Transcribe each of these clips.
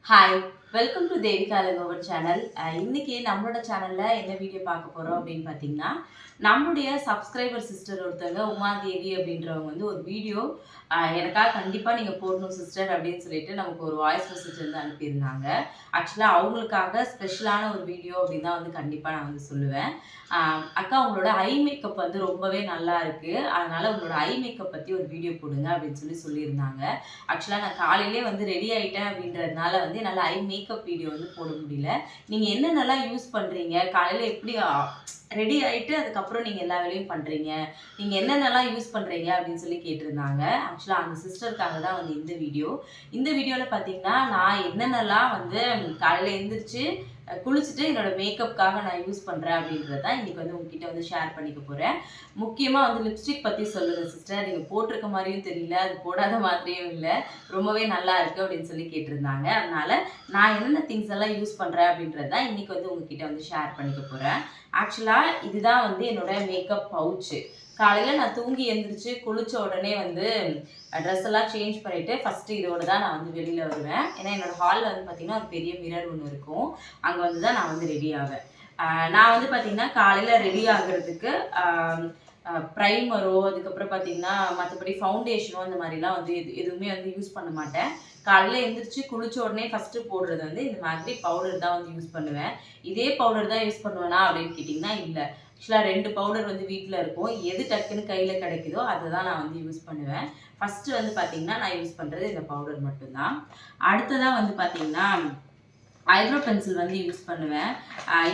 Hi, welcome to Devika லெகோவர் channel. இன்னைக்கு நம்மளோட சேனல்ல என்ன வீடியோ பார்க்க போறோம் அப்படின்னு பார்த்தீங்கன்னா, நம்மளுடைய சப்ஸ்கிரைபர் சிஸ்டர் ஒருத்தவங்க உமாதேவி அப்படின்றவங்க வந்து ஒரு வீடியோ எனக்காக கண்டிப்பாக நீங்கள் போடணும் சிஸ்டர் அப்படின்னு சொல்லிட்டு நமக்கு ஒரு வாய்ஸ் மெசேஜ் வந்து அனுப்பியிருந்தாங்க. ஆக்சுவலாக அவங்களுக்காக ஸ்பெஷலான ஒரு வீடியோ அப்படின்னு தான் வந்து கண்டிப்பாக நான் வந்து சொல்லுவேன். அக்கா உங்களோட ஐ மேக்கப் வந்து ரொம்பவே நல்லா இருக்கு. அதனால உங்களோட ஐ மேக்கப் பற்றி ஒரு வீடியோ போடுங்க அப்படின்னு சொல்லியிருந்தாங்க. ஆக்சுவலாக நான் காலையிலே வந்து ரெடி ஆகிட்டேன் அப்படின்றதுனால வந்து என்னால் ஐ மேக்கப் வீடியோ வந்து போட முடியல. நீங்கள் என்னென்னலாம் யூஸ் பண்ணுறீங்க, காலையில் எப்படி ரெடி ஆகிட்டு அதுக்கப்புறம் நீங்கள் எல்லா வேலையும் பண்ணுறீங்க, நீங்கள் என்னென்னலாம் யூஸ் பண்ணுறீங்க அப்படின்னு சொல்லி கேட்டிருந்தாங்க. ஆக்சுவலாக அந்த சிஸ்டருக்காக தான் வந்து இந்த வீடியோ. இந்த வீடியோவில் பார்த்தீங்கன்னா நான் என்னென்னலாம் வந்து காலையில் எழுந்திரிச்சு குளிச்சுட்டு என்னோட மேக்கப்புக்காக நான் யூஸ் பண்ணுறேன் அப்படின்றது தான் இன்றைக்கி வந்து உங்ககிட்ட வந்து ஷேர் பண்ணிக்க போகிறேன். முக்கியமாக வந்து லிப்ஸ்டிக் பற்றி சொல்லுங்கள் சிஸ்டர், நீங்கள் போட்டிருக்க மாதிரியும் தெரியல, அது போடாத மாதிரியும் இல்லை, ரொம்பவே நல்லா இருக்குது அப்படின்னு சொல்லி கேட்டிருந்தாங்க. அதனால் நான் என்னென்ன திங்ஸ் எல்லாம் யூஸ் பண்ணுறேன் அப்படின்றது தான் இன்றைக்கி வந்து உங்ககிட்ட வந்து ஷேர் பண்ணிக்க போகிறேன். ஆக்சுவலாக இதுதான் வந்து என்னோட மேக்கப் பவுச்சு. காலையில் நான் தூங்கி எழுந்திரிச்சு குளித்த உடனே வந்து ட்ரெஸ் எல்லாம் சேஞ்ச் பண்ணிவிட்டு ஃபஸ்ட்டு இதோடு தான் நான் வந்து வெளியில் வருவேன். ஏன்னா என்னோடய ஹாலில் வந்து பார்த்திங்கன்னா ஒரு பெரிய மிரர் ஒன்று இருக்கும், அங்கே வந்து தான் நான் வந்து ரெடி ஆவேன். நான் வந்து பார்த்திங்கன்னா காலையில் ரெடி ஆகிறதுக்கு ப்ரைமரோ அதுக்கப்புறம் பார்த்திங்கன்னா மற்றபடி ஃபவுண்டேஷனோ அந்த மாதிரிலாம் வந்து எதுவுமே வந்து யூஸ் பண்ண மாட்டேன். காலையில் எழுந்திரிச்சு குளிச்ச உடனே ஃபஸ்ட்டு போடுறது வந்து இந்த மாதிரி பவுடர் தான் வந்து யூஸ் பண்ணுவேன். இதே பவுடர் தான் யூஸ் பண்ணுவேனா அப்படின்னு கேட்டிங்கன்னா இல்லை. ஆக்சுவலாக 2 பவுடர் வந்து வீட்டில் இருக்கும். எது டக்குன்னு கையில் கிடைக்குதோ அதை தான் நான் வந்து யூஸ் பண்ணுவேன். ஃபஸ்ட்டு வந்து பார்த்திங்கன்னா நான் யூஸ் பண்ணுறது இந்த பவுடர் மட்டும்தான். அடுத்ததாக வந்து பார்த்திங்கன்னா ஐப்ரோ பென்சில் வந்து யூஸ் பண்ணுவேன்.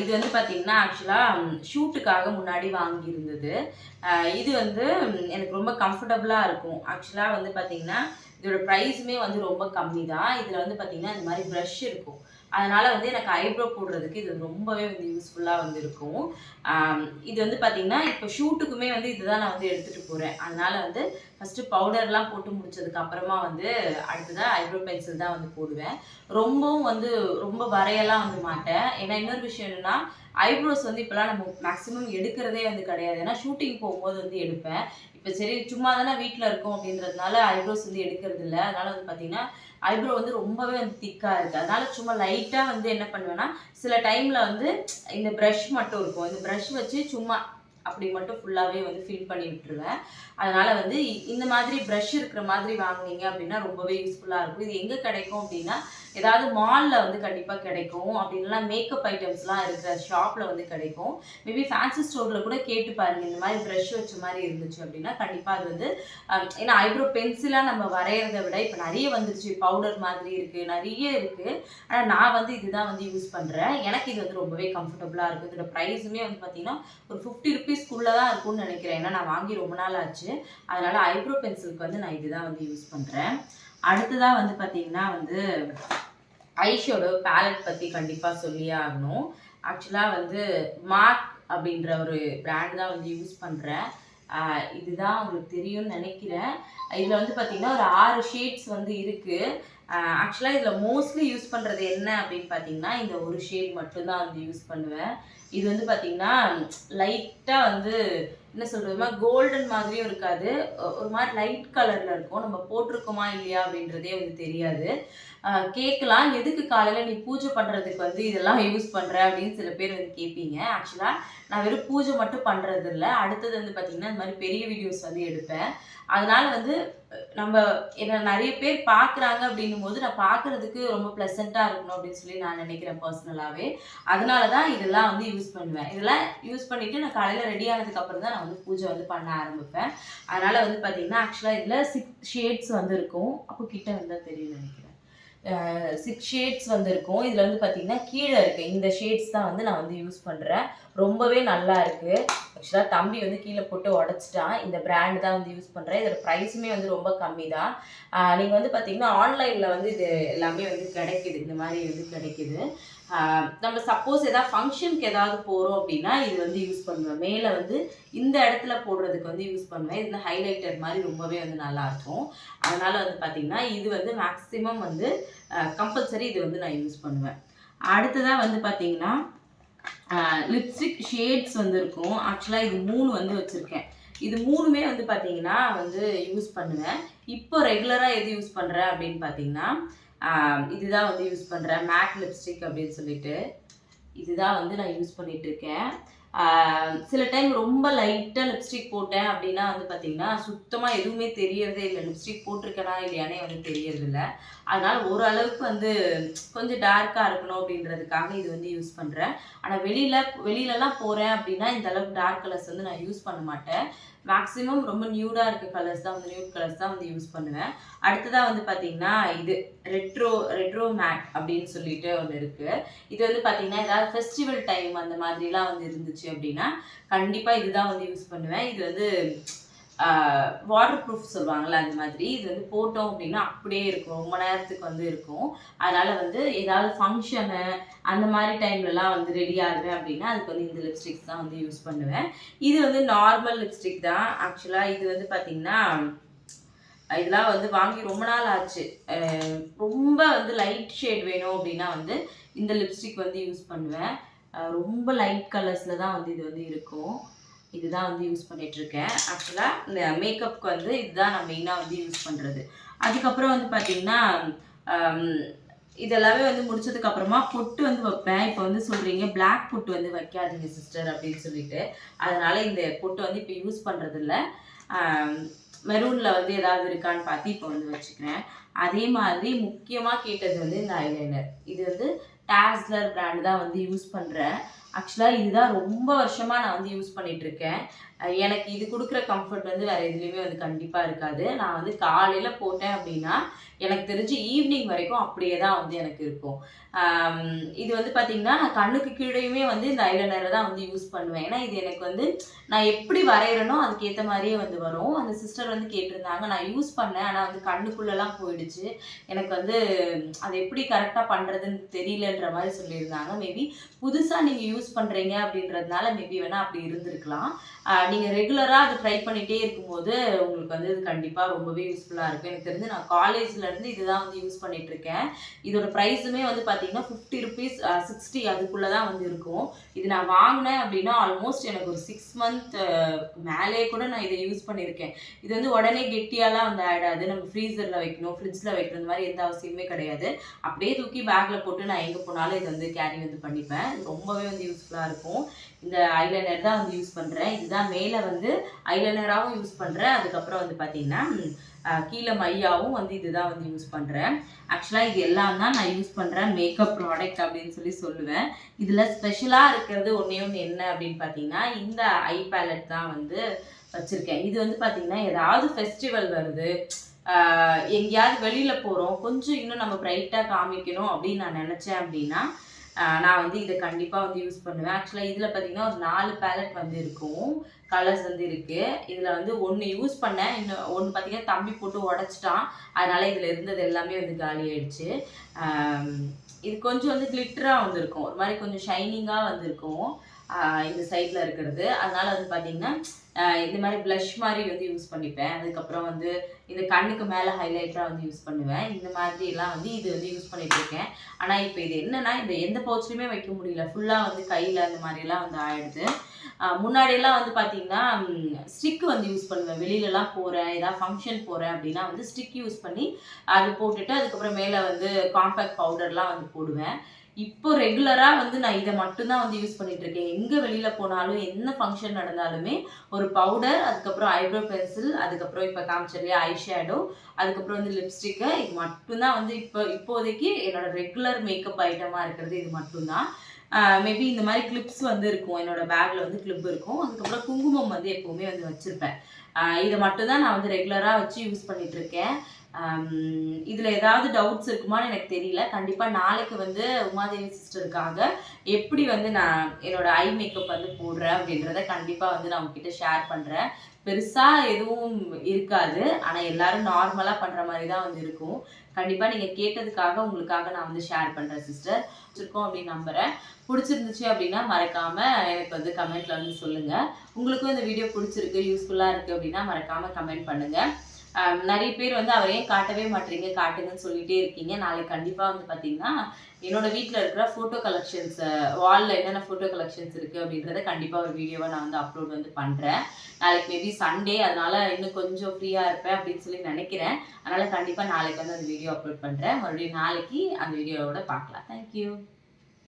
இது வந்து பார்த்திங்கன்னா ஆக்சுவலாக ஷூட்டுக்காக முன்னாடி வாங்கியிருந்தது. இது வந்து எனக்கு ரொம்ப கம்ஃபர்டபுளாக இருக்கும். ஆக்சுவலாக வந்து பார்த்திங்கன்னா இதோட ப்ரைஸுமே வந்து ரொம்ப கம்மி தான். இதில் வந்து பார்த்திங்கன்னா இந்த மாதிரி ப்ரஷ் இருக்கும். அதனால் வந்து எனக்கு ஐப்ரோ போடுறதுக்கு இது ரொம்பவே வந்து யூஸ்ஃபுல்லாக வந்து இருக்கும். இது வந்து பார்த்திங்கன்னா இப்போ ஷூட்டுக்குமே வந்து இதுதான் நான் வந்து எடுத்துகிட்டு போகிறேன். அதனால் வந்து ஃபஸ்ட்டு பவுடர்லாம் போட்டு முடிச்சதுக்கு அப்புறமா வந்து அடுத்ததாக ஐப்ரோ பென்சில் தான் வந்து போடுவேன். ரொம்பவும் வந்து ரொம்ப வரையெல்லாம் வந்து மாட்டேன். ஏன்னா இன்னொரு விஷயம் என்னென்னா ஐப்ரோஸ் வந்து இப்போலாம் நம்ம மேக்ஸிமம் எடுக்கிறதே வந்து கிடையாது. ஏன்னா ஷூட்டிங் போகும்போது வந்து எடுப்பேன். இப்போ சரி சும்மா தானே வீட்டில் இருக்கோம் அப்படின்றதுனால ஐப்ரோஸ் வந்து எடுக்கிறது இல்லை. அதனால் வந்து பார்த்திங்கன்னா ஐப்ரோ வந்து ரொம்பவே வந்து திக்காக இருக்குது. அதனால் சும்மா லைட்டாக வந்து என்ன பண்ணுவேன்னா சில டைமில் வந்து இந்த ப்ரஷ் மட்டும் இருக்கும், இந்த ப்ரஷ் வச்சு சும்மா அப்படி மட்டும் ஃபுல்லாகவே வந்து ஃபில் பண்ணி விட்டுருவேன். அதனால் வந்து இந்த மாதிரி ப்ரஷ் இருக்கிற மாதிரி வாங்கினீங்க அப்படின்னா ரொம்பவே யூஸ்ஃபுல்லாக இருக்கும். இது எங்கே கிடைக்கும் அப்படின்னா ஏதாவது மாலில் வந்து கண்டிப்பாக கிடைக்கும். அப்படின்னா மேக்கப் ஐட்டம்ஸ்லாம் இருக்கிற ஷாப்பில் வந்து கிடைக்கும். மேபி ஃபேன்சி ஸ்டோரில் கூட கேட்டு பாருங்கள், இந்த மாதிரி ப்ரஷ் வச்ச மாதிரி இருந்துச்சு அப்படின்னா கண்டிப்பாக அது வந்து ஏன்னா ஐப்ரோ பென்சிலாக நம்ம வரைகிறத விட இப்போ நிறைய வந்துருச்சு, பவுடர் மாதிரி இருக்குது, நிறைய இருக்குது. ஆனால் நான் வந்து இதுதான் வந்து யூஸ் பண்ணுறேன். எனக்கு இது வந்து ரொம்பவே கம்ஃபர்டபுளாக இருக்குது. இதோட ப்ரைஸுமே வந்து பார்த்திங்கன்னா ஒரு 50 ருபீஸ்க்குள்ளே தான் இருக்கும்னு நினைக்கிறேன். ஏன்னா நான் வாங்கி ரொம்ப நாள் ஆச்சு. அதனால் ஐப்ரோ பென்சிலுக்கு வந்து நான் இதுதான் வந்து யூஸ் பண்ணுறேன். அடுத்ததாக வந்து பார்த்திங்கன்னா வந்து ஐஷேடோ பேலட் பற்றி கண்டிப்பாக சொல்லியே ஆகணும். ஆக்சுவலாக வந்து மார்க் அப்படின்ற ஒரு பிராண்ட் தான் வந்து யூஸ் பண்ணுறேன். இதுதான் உங்களுக்கு தெரியும்னு நினைக்கிறேன். இதில் வந்து பார்த்திங்கன்னா ஒரு 6 ஷேட்ஸ் வந்து இருக்குது. ஆக்சுவலாக இதில் மோஸ்ட்லி யூஸ் பண்ணுறது என்ன அப்படின்னு பார்த்தீங்கன்னா இந்த ஒரு ஷேட் மட்டும்தான் வந்து யூஸ் பண்ணுவேன். இது வந்து பார்த்திங்கன்னா லைட்டாக வந்து என்ன சொல்கிறதுமா கோல்டன் மாதிரியும் இருக்காது, ஒரு மாதிரி லைட் கலரில் இருக்கும். நம்ம போட்டிருக்கோமா இல்லையா அப்படின்றதே வந்து தெரியாது. கேட்கலாம், எதுக்கு காலையில் நீ பூஜை பண்ணுறதுக்கு வந்து இதெல்லாம் யூஸ் பண்ணுற அப்படின்னு சில பேர் வந்து கேட்பீங்க. ஆக்சுவலாக நான் வெறும் பூஜை மட்டும் பண்ணுறது இல்லை, அடுத்தது வந்து பார்த்திங்கன்னா இந்த மாதிரி பெரிய வீடியோஸ் வந்து எடுப்பேன். அதனால் வந்து நம்ம என்ன நிறைய பேர் பார்க்குறாங்க அப்படின்னும் போது நான் பார்க்குறதுக்கு ரொம்ப ப்ளசண்ட்டாக இருக்கணும் அப்படின்னு சொல்லி நான் நினைக்கிறேன் பர்சனலாகவே. அதனால தான் இதெல்லாம் வந்து யூஸ் பண்ணுவேன். இதெல்லாம் யூஸ் பண்ணிவிட்டு நான் காலையில் ரெடி ஆனதுக்கப்புறம் தான் நான் வந்து பூஜை வந்து பண்ண ஆரம்பிப்பேன். அதனால் வந்து பார்த்திங்கன்னா ஆக்சுவலாக இதில் 6 ஷேட்ஸ் வந்து இருக்கும். அப்போ கிட்ட வந்தால் தெரியும் நினைக்கிறேன். 6 ஷேட்ஸ் வந்து இருக்கும். இதில் வந்து பார்த்திங்கன்னா கீழே இருக்குது இந்த ஷேட்ஸ் தான் வந்து நான் வந்து யூஸ் பண்ணுறேன். ரொம்பவே நல்லா இருக்குது. ஆக்சுவலாக தம்பி வந்து கீழே போட்டு உடச்சிட்டான். இந்த பிராண்ட் தான் வந்து யூஸ் பண்ணுறேன். இதோட ப்ரைஸுமே வந்து ரொம்ப கம்மி தான். நீங்கள் வந்து பார்த்திங்கன்னா ஆன்லைனில் வந்து இது எல்லாமே வந்து கிடைக்கிது, இந்த மாதிரி வந்து கிடைக்கிது. நம்ம சப்போஸ் எதாவது ஃபங்க்ஷனுக்கு ஏதாவது போகிறோம் அப்படின்னா இது வந்து யூஸ் பண்ணுவேன். மேலே வந்து இந்த இடத்துல போடுறதுக்கு வந்து யூஸ் பண்ணுவேன். இது ஹைலைட்டர் மாதிரி ரொம்பவே வந்து நல்லாயிருக்கும். அதனால் வந்து பார்த்திங்கன்னா இது வந்து மேக்ஸிமம் வந்து கம்பல்சரி இது வந்து நான் யூஸ் பண்ணுவேன். அடுத்ததாக வந்து பார்த்திங்கன்னா லிப்ஸ்டிக் ஷேட்ஸ் வந்து இருக்கும். ஆக்சுவலாக இது 3 வந்து வச்சுருக்கேன். இது 3மே வந்து பார்த்திங்கன்னா வந்து யூஸ் பண்ணுவேன். இப்போ ரெகுலராக எது யூஸ் பண்ணுறேன் அப்படின்னு பார்த்தீங்கன்னா இதுதான் வந்து யூஸ் பண்ணுறேன், மேட் லிப்ஸ்டிக் அப்படின்னு சொல்லிட்டு. இதுதான் வந்து நான் யூஸ் பண்ணிட்டு இருக்கேன். சில டைம் ரொம்ப லைட்டாக லிப்ஸ்டிக் போட்டேன் அப்படின்னா வந்து பார்த்தீங்கன்னா, சுத்தமாக எதுவுமே தெரியறதே இல்லை. லிப்ஸ்டிக் போட்டிருக்கேனா இல்லையானே வந்து தெரியறதில்ல. அதனால ஓரளவுக்கு வந்து கொஞ்சம் டார்க்காக இருக்கணும் அப்படின்றதுக்காக இது வந்து யூஸ் பண்ணுறேன். ஆனால் வெளியிலலாம் போகிறேன் அப்படின்னா இந்த அளவுக்கு டார்க் கலர்ஸ் வந்து நான் யூஸ் பண்ண மாட்டேன். மேக்ஸிமம் ரொம்ப நியூடாக இருக்க கலர்ஸ் தான் வந்து நியூட் கலர்ஸ் தான் வந்து யூஸ் பண்ணுவேன். அடுத்ததாக வந்து பார்த்தீங்கன்னா இது ரெட்ரோ மேட் அப்படின்னு சொல்லிட்டு ஒன்று இருக்குது. இது வந்து பார்த்தீங்கன்னா ஏதாவது ஃபெஸ்டிவல் டைம் அந்த மாதிரிலாம் வந்து இருந்துச்சு அப்படின்னா கண்டிப்பாக இதுதான் வந்து யூஸ் பண்ணுவேன். இது வந்து வாட்டர் ப்ரூஃப் சொல்லுவாங்கள்ல அந்த மாதிரி. இது வந்து போட்டோம் அப்படின்னா அப்படியே இருக்கும், ரொம்ப நேரத்துக்கு வந்து இருக்கும். அதனால் வந்து ஏதாவது ஃபங்க்ஷனு அந்த மாதிரி டைம்லலாம் வந்து ரெடி ஆகுறேன் அப்படின்னா அதுக்கு வந்து இந்த லிப்ஸ்டிக்ஸ் தான் வந்து யூஸ் பண்ணுவேன். இது வந்து நார்மல் லிப்ஸ்டிக் தான். ஆக்சுவலாக இது வந்து பார்த்திங்கன்னா இதெல்லாம் வந்து வாங்கி ரொம்ப நாள் ஆச்சு. ரொம்ப வந்து லைட் ஷேட் வேணும் அப்படின்னா வந்து இந்த லிப்ஸ்டிக் வந்து யூஸ் பண்ணுவேன். ரொம்ப லைட் கலர்ஸில் தான் வந்து இது வந்து இருக்கும். இதுதான் வந்து யூஸ் பண்ணிகிட்ருக்கேன். ஆக்சுவலாக இந்த மேக்கப்புக்கு வந்து இதுதான் நான் மெயினாக வந்து யூஸ் பண்ணுறது. அதுக்கப்புறம் வந்து பார்த்திங்கன்னா இதெல்லாமே வந்து முடிச்சதுக்கப்புறமா பொட்டு வந்து வைப்பேன். இப்போ வந்து சொல்கிறீங்க பிளாக் பொட்டு வந்து வைக்காதீங்க சிஸ்டர் அப்படின்னு சொல்லிட்டு. அதனால் இந்த பொட்டு வந்து இப்போ யூஸ் பண்ணுறதில்ல. மெரூனில் வந்து ஏதாவது இருக்கான்னு பார்த்து இப்போ வந்து வச்சுக்கிறேன். அதே மாதிரி முக்கியமாக கேட்டது வந்து இந்த ஐலைனர். இது வந்து டாஸ்லர் பிராண்ட் தான் வந்து யூஸ் பண்ணுறேன். ஆக்சுவலாக இதுதான் ரொம்ப வருஷமாக நான் வந்து யூஸ் பண்ணிகிட்ருக்கேன். எனக்கு இது கொடுக்குற கம்ஃபர்ட் வந்து வேறு எதுலேயுமே வந்து கண்டிப்பாக இருக்காது. நான் வந்து காலையில் போட்டேன் அப்படின்னா எனக்கு தெரிஞ்சு ஈவினிங் வரைக்கும் அப்படியே தான் வந்து எனக்கு இருக்கும். இது வந்து பார்த்திங்கன்னா நான் கண்ணுக்கு கீழேயுமே வந்து இந்த ஐலைனரை தான் வந்து யூஸ் பண்ணுவேன். ஏன்னா இது எனக்கு வந்து நான் எப்படி வரைகிறேனோ அதுக்கேற்ற மாதிரியே வந்து வரும். அந்த சிஸ்டர் வந்து கேட்டிருந்தாங்க, நான் யூஸ் பண்ணேன் ஆனால் வந்து கண்ணுக்குள்ளெல்லாம் போயிடுச்சு, எனக்கு வந்து அதை எப்படி கரெக்டாக பண்ணுறதுன்னு தெரியலன்ற மாதிரி சொல்லியிருந்தாங்க. மேபி புதுசாக நீங்கள் யூஸ் பண்ணுறீங்க அப்படின்றதுனால மேபி வேணால் அப்படி இருந்திருக்கலாம். நீங்கள் ரெகுலராக அதை ட்ரை பண்ணிகிட்டே இருக்கும்போது உங்களுக்கு வந்து இது கண்டிப்பாக ரொம்பவே யூஸ்ஃபுல்லாக இருக்கும். எனக்கு தெரிஞ்சு நான் காலேஜ்லேருந்து இதுதான் வந்து யூஸ் பண்ணிகிட்ருக்கேன். இதோட ப்ரைஸுமே வந்து பார்த்தீங்கன்னா 50 ருபீஸ் 60 அதுக்குள்ளே தான் வந்து இருக்கும். இது நான் வாங்கினேன் அப்படின்னா ஆல்மோஸ்ட் எனக்கு ஒரு 6 மந்த் மேலே கூட நான் இதை யூஸ் பண்ணியிருக்கேன். இது வந்து உடனே கெட்டியாலாம் வந்து ஆகிடாது. நம்ம ஃப்ரீசரில் வைக்கணும், ஃப்ரிட்ஜில் வைக்கிறது மாதிரி எந்த அவசியமே கிடையாது. அப்படியே தூக்கி பேக்கில் போட்டு நான் எங்கே போனாலும் இதை வந்து கேரி வந்து பண்ணிப்பேன். இது ரொம்பவே வந்து யூஸ்ஃபுல்லாக இருக்கும். இந்த ஐலைனர் தான் வந்து யூஸ் பண்ணுறேன். இதுதான் மேலே வந்து ஐலைனராகவும் யூஸ் பண்ணுறேன். அதுக்கப்புறம் வந்து பார்த்திங்கன்னா கீழே மையாவும் வந்து இதுதான் வந்து யூஸ் பண்ணுறேன். ஆக்சுவலாக இது எல்லாம் தான் நான் யூஸ் பண்ணுறேன் மேக்கப் ப்ராடக்ட் அப்படின்னு சொல்லுவேன். இதில் ஸ்பெஷலாக இருக்கிறது ஒன்று என்ன அப்படின்னு பார்த்தீங்கன்னா இந்த ஐ பேலட் தான் வந்து வச்சுருக்கேன். இது வந்து பார்த்திங்கன்னா ஏதாவது ஃபெஸ்டிவல் வருது, எங்கேயாவது வெளியில் போகிறோம், கொஞ்சம் இன்னும் நம்ம ப்ரைட்டாக காமிக்கணும் அப்படின்னு நான் நினச்சேன் அப்படின்னா நான் வந்து இதை கண்டிப்பாக வந்து யூஸ் பண்ணுவேன். ஆக்சுவலாக இதில் பார்த்திங்கன்னா ஒரு 4 பேலட் வந்து இருக்கும், கலர்ஸ் வந்து இருக்குது. இதில் வந்து ஒன்று யூஸ் பண்ணேன், இன்னும் ஒன்று பார்த்திங்கன்னா தம்பி போட்டு உடச்சிட்டான். அதனால் இதில் இருந்தது எல்லாமே வந்து காலி ஆகிடுச்சு. இது கொஞ்சம் வந்து கிளிட்டராக வந்துருக்கும், ஒரு மாதிரி கொஞ்சம் ஷைனிங்காக வந்துருக்கும் இந்த சைடில் இருக்கிறது. அதனால் வந்து பார்த்திங்கன்னா இந்த மாதிரி ப்ளஷ் மாதிரி வந்து யூஸ் பண்ணிப்பேன். அதுக்கப்புறம் வந்து இந்த கண்ணுக்கு மேலே ஹைலைட்டராக வந்து யூஸ் பண்ணுவேன். இந்த மாதிரிலாம் வந்து இது வந்து யூஸ் பண்ணிகிட்ருக்கேன். ஆனால் இப்போ இது என்னென்னா இந்த எந்த பவுச்லையுமே வைக்க முடியல, ஃபுல்லாக வந்து கையில் அந்த மாதிரிலாம் வந்து ஆகிடுது. முன்னாடியெல்லாம் வந்து பார்த்திங்கன்னா ஸ்டிக் வந்து யூஸ் பண்ணுவேன். வெளியிலலாம் போகிறேன், ஏதாவது ஃபங்க்ஷன் போகிறேன் அப்படின்னா வந்து ஸ்டிக் யூஸ் பண்ணி அது போட்டுட்டு அதுக்கப்புறம் மேலே வந்து காம்பேக்ட் பவுடர்லாம் வந்து போடுவேன். இப்போ ரெகுலராக வந்து நான் இதை மட்டும்தான் வந்து யூஸ் பண்ணிகிட்ருக்கேன். எங்கே வெளியில் போனாலும் என்ன ஃபங்க்ஷன் நடந்தாலுமே ஒரு பவுடர், அதுக்கப்புறம் ஐப்ரோ பென்சில், அதுக்கப்புறம் இப்போ காமிச்சலையே ஐ ஷேடோ, அதுக்கப்புறம் வந்து லிப்ஸ்டிக்கு, இது மட்டும்தான் வந்து இப்போதைக்கு என்னோட ரெகுலர் மேக்கப் ஐட்டமாக இருக்கிறது இது மட்டும்தான். மேபி இந்த மாதிரி கிளிப்ஸ் வந்து இருக்கும், என்னோடய பேக்கில் வந்து கிளிப் இருக்கும். அதுக்கப்புறம் குங்குமம் வந்து எப்போவுமே வந்து வச்சுருப்பேன். இதை மட்டும்தான் நான் வந்து ரெகுலராக வச்சு யூஸ் பண்ணிகிட்ருக்கேன். இதில் ஏதாவது டவுட்ஸ் இருக்குமான்னு எனக்கு தெரியல. கண்டிப்பாக நாளைக்கு வந்து உமாதேவி சிஸ்டருக்காக எப்படி வந்து நான் என்னோடய ஐ மேக்கப் வந்து போடுறேன் அப்படின்றத கண்டிப்பாக வந்து நான் உங்ககிட்ட ஷேர் பண்ணுறேன். பெருசாக எதுவும் இருக்காது, ஆனால் எல்லோரும் நார்மலாக பண்ணுற மாதிரி தான் வந்து இருக்கும். கண்டிப்பாக நீங்கள் கேட்டதுக்காக உங்களுக்காக நான் வந்து ஷேர் பண்ணுறேன் சிஸ்டர். பிடிச்சிருக்கோம் அப்படின்னு நம்புகிறேன். பிடிச்சிருந்துச்சு அப்படின்னா மறக்காமல் எனக்கு வந்து கமெண்ட்டில் வந்து சொல்லுங்கள். உங்களுக்கும் இந்த வீடியோ பிடிச்சிருக்கு, யூஸ்ஃபுல்லாக இருக்குது அப்படின்னா மறக்காமல் கமெண்ட் பண்ணுங்கள். நிறைய பேர் வந்து அவர் ஏன் காட்டவே மாட்டீங்க காட்டுங்கன்னு சொல்லிட்டே இருக்கீங்க. நாளைக்கு கண்டிப்பாக வந்து பார்த்தீங்கன்னா என்னோட வீட்டில் இருக்கிற ஃபோட்டோ கலெக்ஷன்ஸ் வாலில் என்னென்ன ஃபோட்டோ கலெக்ஷன்ஸ் இருக்குது அப்படின்றத கண்டிப்பாக ஒரு வீடியோவாக நான் வந்து அப்லோட் வந்து பண்ணுறேன். நாளைக்கு மேபி சண்டே, அதனால் இன்னும் கொஞ்சம் ஃப்ரீயாக இருப்பேன் அப்படின்னு சொல்லி நினைக்கிறேன். அதனால் கண்டிப்பாக நாளைக்கு வந்து அந்த வீடியோ அப்லோட் பண்ணுறேன். மறுபடியும் நாளைக்கு அந்த வீடியோவோட பார்க்கலாம். தேங்க்யூ.